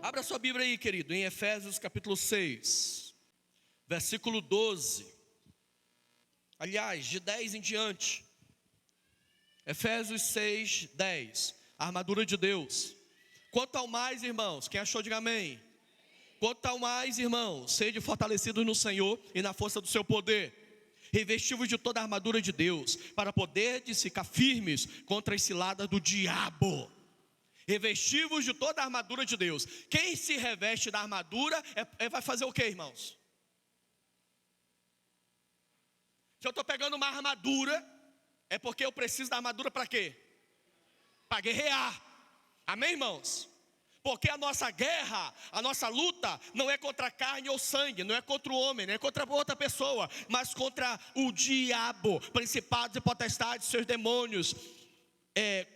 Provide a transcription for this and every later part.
Abra sua Bíblia aí, querido, em Efésios capítulo 6, versículo 12. Aliás, de 10 em diante. Efésios 6, 10. A armadura de Deus. Quanto ao mais, irmãos, quem achou, diga amém. Quanto ao mais, irmãos, sede fortalecidos no Senhor e na força do seu poder. Revestivos de toda a armadura de Deus, para poderdes ficar firmes contra as ciladas do diabo. Revestivos de toda a armadura de Deus. Quem se reveste da armadura vai fazer o que, irmãos? Se eu estou pegando uma armadura, é porque eu preciso da armadura para quê? Para guerrear. Amém, irmãos? Porque a nossa guerra, a nossa luta, não é contra carne ou sangue, não é contra o homem, não é contra outra pessoa, mas contra o diabo, principados e potestades, seus demônios,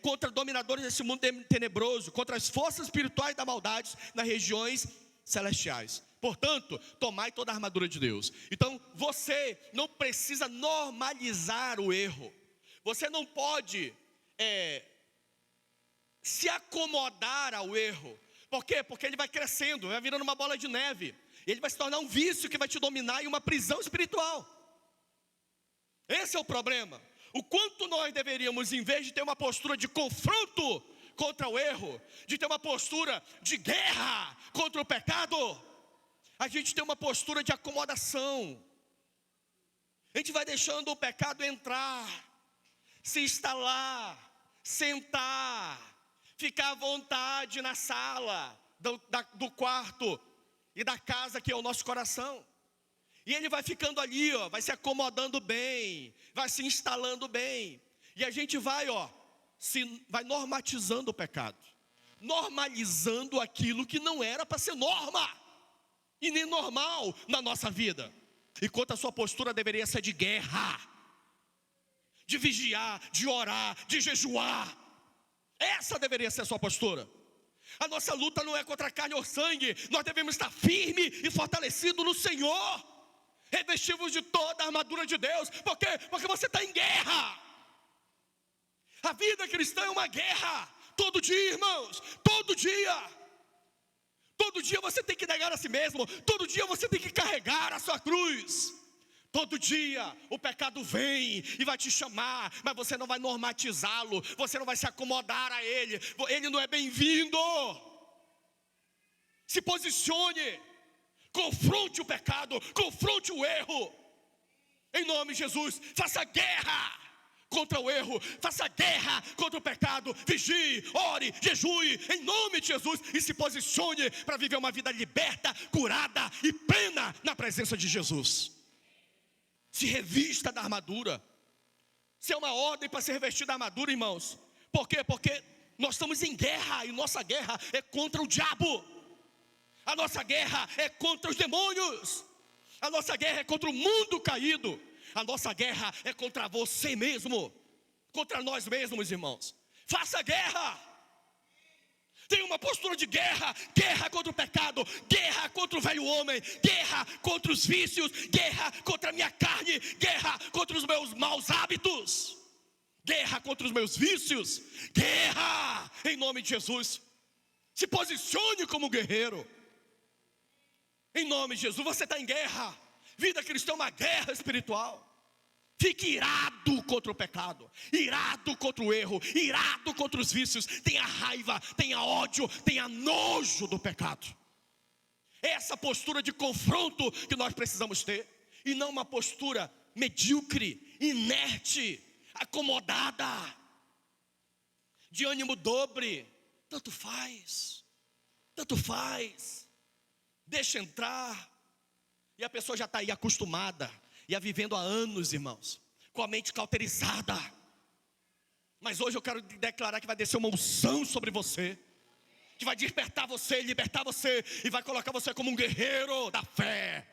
contra dominadores desse mundo tenebroso, contra as forças espirituais da maldade nas regiões celestiais. Portanto, tomai toda a armadura de Deus. Então, você não precisa normalizar o erro. Você não pode se acomodar ao erro. Por quê? Porque ele vai crescendo, vai virando uma bola de neve. Ele vai se tornar um vício que vai te dominar e uma prisão espiritual. Esse é o problema. O quanto nós deveríamos, em vez de ter uma postura de confronto contra o erro, de ter uma postura de guerra contra o pecado, a gente tem uma postura de acomodação. A gente vai deixando o pecado entrar, se instalar, sentar, ficar à vontade na sala do quarto e da casa que é o nosso coração. E ele vai ficando ali, vai se acomodando bem, vai se instalando bem. E a gente vai normatizando o pecado, normalizando aquilo que não era para ser norma e nem normal na nossa vida. Enquanto a sua postura deveria ser de guerra, de vigiar, de orar, de jejuar. Essa deveria ser a sua postura. A nossa luta não é contra a carne ou sangue. Nós devemos estar firme e fortalecido no Senhor, revestivos de toda a armadura de Deus. Por quê? Porque você está em guerra. A vida cristã é uma guerra. Todo dia, irmãos, todo dia. Todo dia você tem que negar a si mesmo. Todo dia você tem que carregar a sua cruz. Todo dia o pecado vem e vai te chamar, mas você não vai normatizá-lo, você não vai se acomodar a ele. Ele não é bem-vindo. Se posicione, confronte o pecado, confronte o erro. Em nome de Jesus, faça guerra contra o erro, faça guerra contra o pecado. Vigie, ore, jejue, em nome de Jesus, e se posicione para viver uma vida liberta, curada e plena na presença de Jesus. Se revista da armadura. Se é uma ordem para se revestir da armadura, irmãos. Por quê? Porque nós estamos em guerra, e nossa guerra é contra o diabo. A nossa guerra é contra os demônios. A nossa guerra é contra o mundo caído. A nossa guerra é contra você mesmo, contra nós mesmos, irmãos. Faça guerra. Tenha uma postura de guerra. Guerra contra o pecado, guerra contra o velho homem, guerra contra os vícios, guerra contra a minha carne, guerra contra os meus maus hábitos, guerra contra os meus vícios. Guerra em nome de Jesus. Se posicione como guerreiro. Em nome de Jesus, você está em guerra. Vida cristã é uma guerra espiritual. Fique irado contra o pecado, irado contra o erro, irado contra os vícios. Tenha raiva, tenha ódio, tenha nojo do pecado. Essa postura de confronto que nós precisamos ter, e não uma postura medíocre, inerte, acomodada, de ânimo dobre. Tanto faz, deixa entrar. E a pessoa já está aí acostumada, e vivendo há anos, irmãos, com a mente cauterizada. Mas hoje eu quero declarar que vai descer uma unção sobre você, que vai despertar você, libertar você, e vai colocar você como um guerreiro da fé,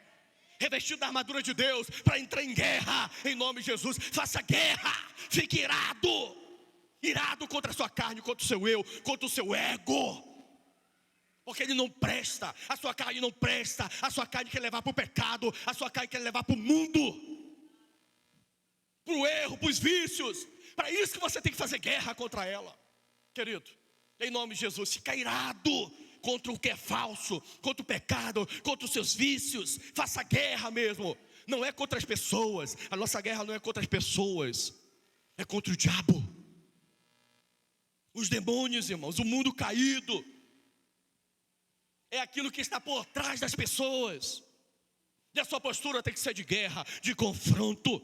revestido da armadura de Deus, para entrar em guerra, em nome de Jesus. Faça guerra, fique irado contra a sua carne, contra o seu eu, contra o seu ego. Porque ele não presta, a sua carne não presta, a sua carne quer levar para o pecado, a sua carne quer levar para o mundo, para o erro, para os vícios. Para isso que você tem que fazer guerra contra ela, querido. Em nome de Jesus, fica irado contra o que é falso, contra o pecado, contra os seus vícios. Faça guerra mesmo. Não é contra as pessoas. A nossa guerra não é contra as pessoas, é contra o diabo, os demônios, irmãos, o mundo caído. É aquilo que está por trás das pessoas. E a sua postura tem que ser de guerra, de confronto.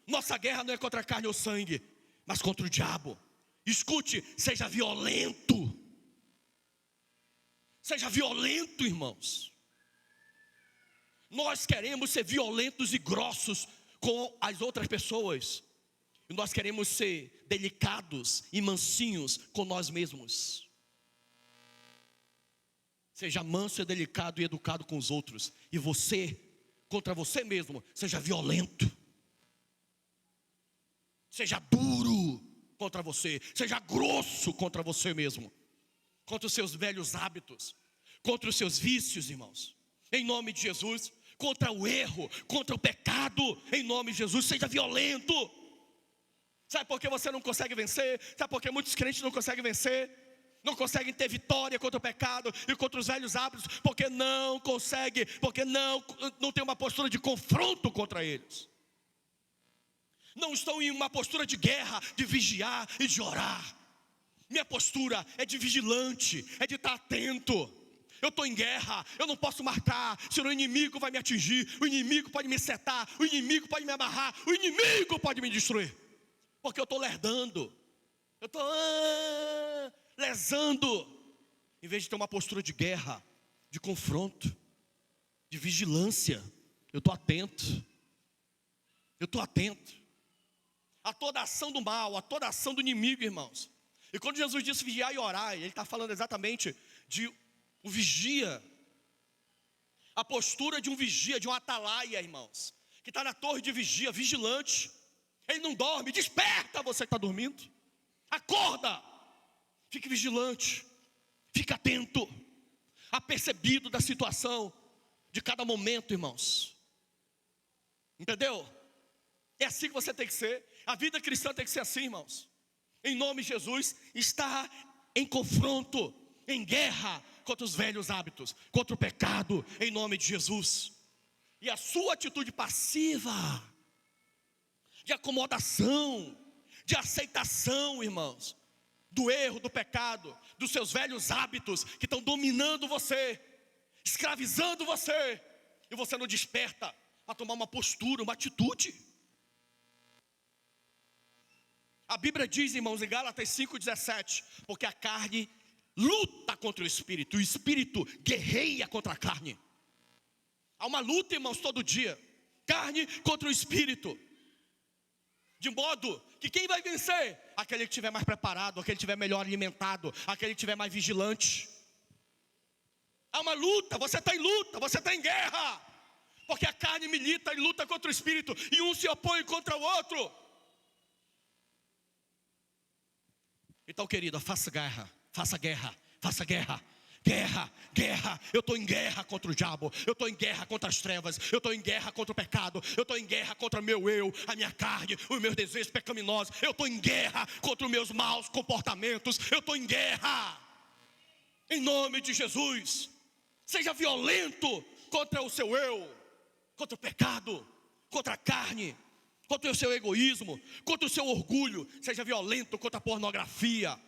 Nossa guerra não é contra a carne ou sangue, mas contra o diabo. Escute, seja violento. Seja violento, irmãos. Nós queremos ser violentos e grossos com as outras pessoas. E nós queremos ser delicados e mansinhos com nós mesmos. Seja manso e delicado e educado com os outros. E você, contra você mesmo, seja violento. Seja duro contra você. Seja grosso contra você mesmo. Contra os seus velhos hábitos. Contra os seus vícios, irmãos. Em nome de Jesus. Contra o erro, contra o pecado. Em nome de Jesus, seja violento. Sabe por que você não consegue vencer? Sabe por que muitos crentes não conseguem vencer? Não conseguem ter vitória contra o pecado e contra os velhos hábitos, porque não conseguem, porque não tem uma postura de confronto contra eles. Não estão em uma postura de guerra, de vigiar e de orar. Minha postura é de vigilante, é de estar atento. Eu estou em guerra, eu não posso marcar, senão o inimigo vai me atingir, o inimigo pode me setar, o inimigo pode me amarrar, o inimigo pode me destruir. Porque eu estou lerdando, eu estou lesando, em vez de ter uma postura de guerra, de confronto, de vigilância. Eu estou atento, a toda ação do mal, a toda ação do inimigo, irmãos. E quando Jesus disse vigiar e orar, ele está falando exatamente de o vigia, a postura de um vigia, de um atalaia, irmãos, que está na torre de vigia, vigilante. Ele não dorme, desperta você que está dormindo, acorda, fique vigilante, fique atento, apercebido da situação, de cada momento, irmãos, entendeu? É assim que você tem que ser, a vida cristã tem que ser assim, irmãos, em nome de Jesus. Está em confronto, em guerra, contra os velhos hábitos, contra o pecado, em nome de Jesus. E a sua atitude passiva, de acomodação, de aceitação, irmãos, do erro, do pecado, dos seus velhos hábitos que estão dominando você, escravizando você, e você não desperta para tomar uma postura, uma atitude. A Bíblia diz, irmãos, em Gálatas 5,17, porque a carne luta contra o espírito guerreia contra a carne. Há uma luta, irmãos, todo dia, carne contra o espírito, de modo que quem vai vencer? Aquele que estiver mais preparado, aquele que estiver melhor alimentado, aquele que estiver mais vigilante. Há uma luta, você está em luta, você está em guerra, porque a carne milita e luta contra o espírito, e um se opõe contra o outro. Então, querida, faça guerra, guerra. Eu estou em guerra contra o diabo, eu estou em guerra contra as trevas, eu estou em guerra contra o pecado, eu estou em guerra contra meu eu, a minha carne, os meus desejos pecaminosos, eu estou em guerra contra os meus maus comportamentos, eu estou em guerra, em nome de Jesus. Seja violento contra o seu eu, contra o pecado, contra a carne, contra o seu egoísmo, contra o seu orgulho. Seja violento contra a pornografia,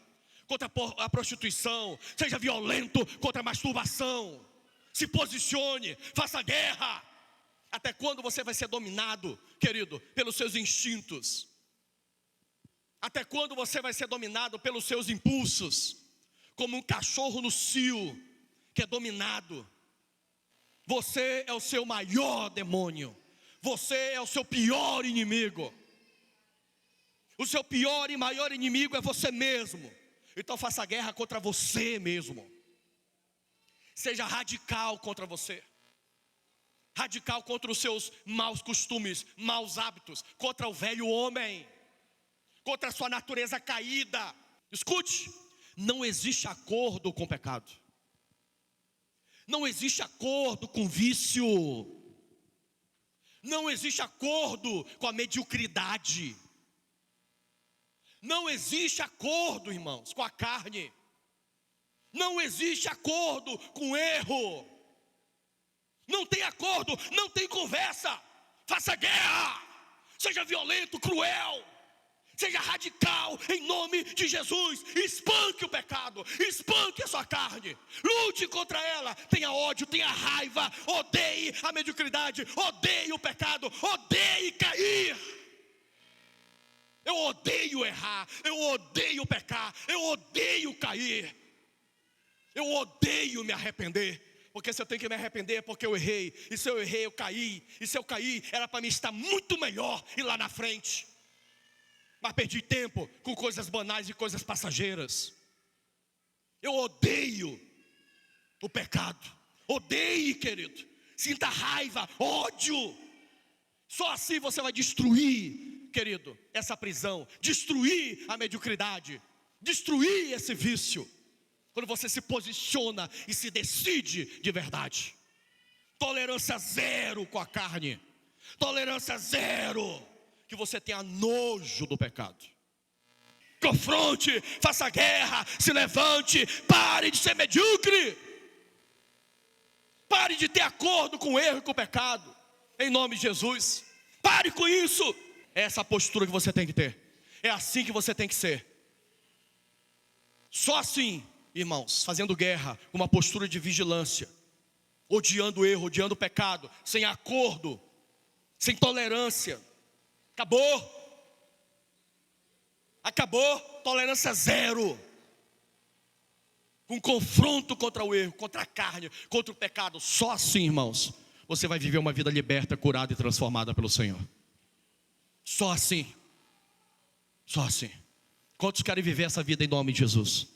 contra a prostituição. Seja violento contra a masturbação. Se posicione, faça guerra. Até quando você vai ser dominado, querido, pelos seus instintos? Até quando você vai ser dominado pelos seus impulsos? Como um cachorro no cio, que é dominado. Você é o seu maior demônio. Você é o seu pior inimigo. O seu pior e maior inimigo é você mesmo. Então faça guerra contra você mesmo. Seja radical contra você. Radical contra os seus maus costumes, maus hábitos, contra o velho homem, contra a sua natureza caída. Escute, não existe acordo com o pecado. Não existe acordo com o vício. Não existe acordo com a mediocridade. Não existe acordo, irmãos, com a carne. Não existe acordo com erro. Não tem acordo, não tem conversa. Faça guerra. Seja violento, cruel. Seja radical em nome de Jesus. Espanque o pecado, espanque a sua carne. Lute contra ela. Tenha ódio, tenha raiva. Odeie a mediocridade, odeie o pecado, odeie cair. Eu odeio errar, eu odeio pecar, eu odeio cair. Eu odeio me arrepender. Porque se eu tenho que me arrepender é porque eu errei. E se eu errei, eu caí. E se eu caí, era para mim estar muito melhor e lá na frente. Mas perdi tempo com coisas banais e coisas passageiras. Eu odeio o pecado. Odeie, querido. Sinta raiva, ódio. Só assim você vai destruir, querido, essa prisão. Destruir a mediocridade. Destruir esse vício. Quando você se posiciona e se decide de verdade. Tolerância zero com a carne. Tolerância zero. Que você tenha nojo do pecado. Confronte, faça guerra, se levante. Pare de ser medíocre. Pare de ter acordo com o erro e com o pecado. Em nome de Jesus. Pare com isso. É essa postura que você tem que ter. É assim que você tem que ser. Só assim, irmãos, fazendo guerra, uma postura de vigilância, odiando o erro, odiando o pecado, sem acordo, sem tolerância. Acabou, tolerância zero. Com confronto contra o erro, contra a carne, contra o pecado. Só assim, irmãos, você vai viver uma vida liberta, curada e transformada pelo Senhor. Só assim. Só assim. Quantos querem viver essa vida em nome de Jesus?